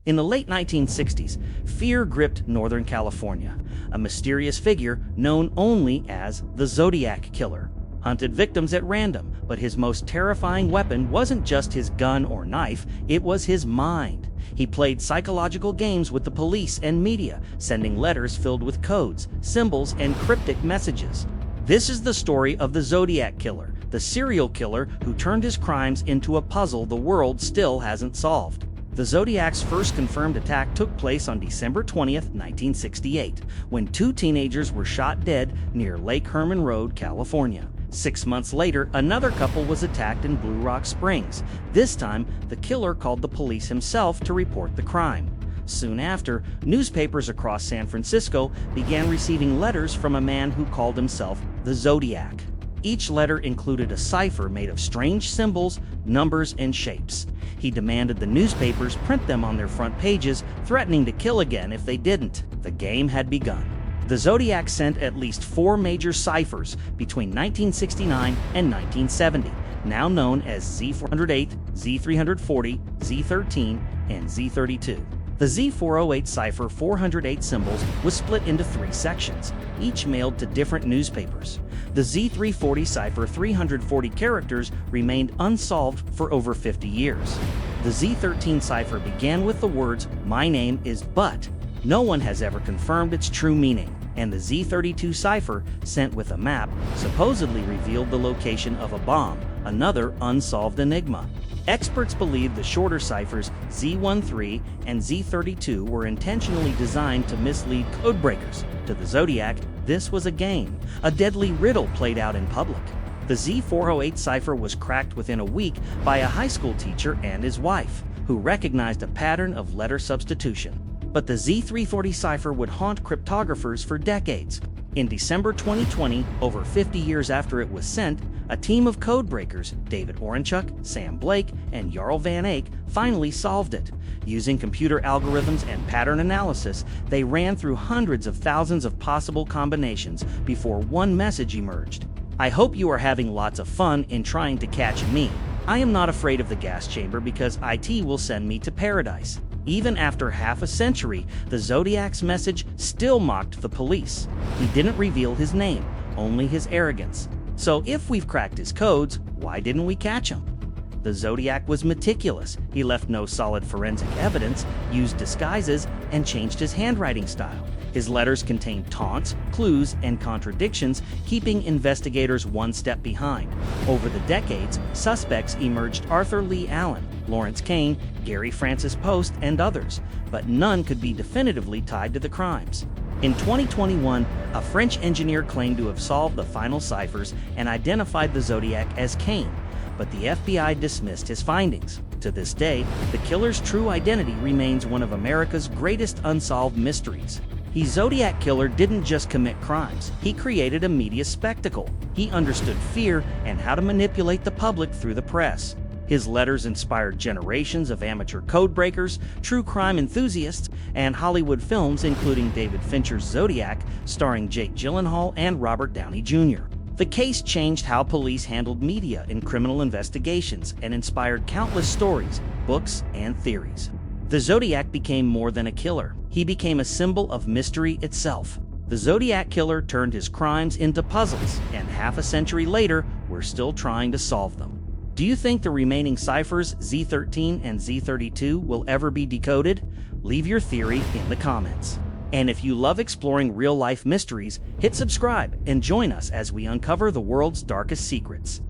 In the late 1960s, fear gripped Northern California. A mysterious figure known only as the Zodiac Killer hunted victims at random, but his most terrifying weapon wasn't just his gun or knife, it was his mind. He played psychological games with the police and media, sending letters filled with codes, symbols, and cryptic messages. This is the story of the Zodiac Killer, the serial killer who turned his crimes into a puzzle the world still hasn't solved. The Zodiac's first confirmed attack took place on December 20th, 1968, when two teenagers were shot dead near Lake Herman Road, California. 6 months later, another couple was attacked in Blue Rock Springs. This time, the killer called the police himself to report the crime. Soon after, newspapers across San Francisco began receiving letters from a man who called himself the Zodiac. Each letter included a cipher made of strange symbols, numbers, and shapes. He demanded the newspapers print them on their front pages, threatening to kill again if they didn't. The game had begun. The Zodiac sent at least 4 major ciphers between 1969 and 1970, now known as Z408, Z340, Z13, and Z32. The Z408 cipher 408 symbols was split into 3 sections, each mailed to different newspapers. The Z340 cipher 340 characters remained unsolved for over 50 years. The Z13 cipher began with the words, "My name is But." No one has ever confirmed its true meaning, and the Z32 cipher, sent with a map, supposedly revealed the location of a bomb, another unsolved enigma. Experts believe the shorter ciphers Z13 and Z32 were intentionally designed to mislead codebreakers. To the Zodiac, this was a game, a deadly riddle played out in public. The Z408 cipher was cracked within a week by a high school teacher and his wife, who recognized a pattern of letter substitution. But the Z340 cipher would haunt cryptographers for decades. In December 2020, over 50 years after it was sent, a team of codebreakers, David Orenchuk, Sam Blake, and Jarl Van Eyck, finally solved it. Using computer algorithms and pattern analysis, they ran through hundreds of thousands of possible combinations before one message emerged. I hope you are having lots of fun in trying to catch me. I am not afraid of the gas chamber because IT will send me to paradise. Even after half a century, the Zodiac's message still mocked the police. He didn't reveal his name, only his arrogance. So if we've cracked his codes, why didn't we catch him? The Zodiac was meticulous. He left no solid forensic evidence, used disguises, and changed his handwriting style. His letters contained taunts, clues, and contradictions, keeping investigators one step behind. Over the decades, suspects emerged: Arthur Lee Allen, Lawrence Kane, Gary Francis Post, and others, but none could be definitively tied to the crimes. In 2021, a French engineer claimed to have solved the final ciphers and identified the Zodiac as Kane, but the FBI dismissed his findings. To this day, the killer's true identity remains one of America's greatest unsolved mysteries. The Zodiac Killer didn't just commit crimes, he created a media spectacle. He understood fear and how to manipulate the public through the press. His letters inspired generations of amateur codebreakers, true crime enthusiasts, and Hollywood films including David Fincher's Zodiac, starring Jake Gyllenhaal and Robert Downey Jr. The case changed how police handled media in criminal investigations and inspired countless stories, books, and theories. The Zodiac became more than a killer. He became a symbol of mystery itself. The Zodiac Killer turned his crimes into puzzles, and half a century later, we're still trying to solve them. Do you think the remaining ciphers Z13 and Z32 will ever be decoded? Leave your theory in the comments. And if you love exploring real-life mysteries, hit subscribe and join us as we uncover the world's darkest secrets.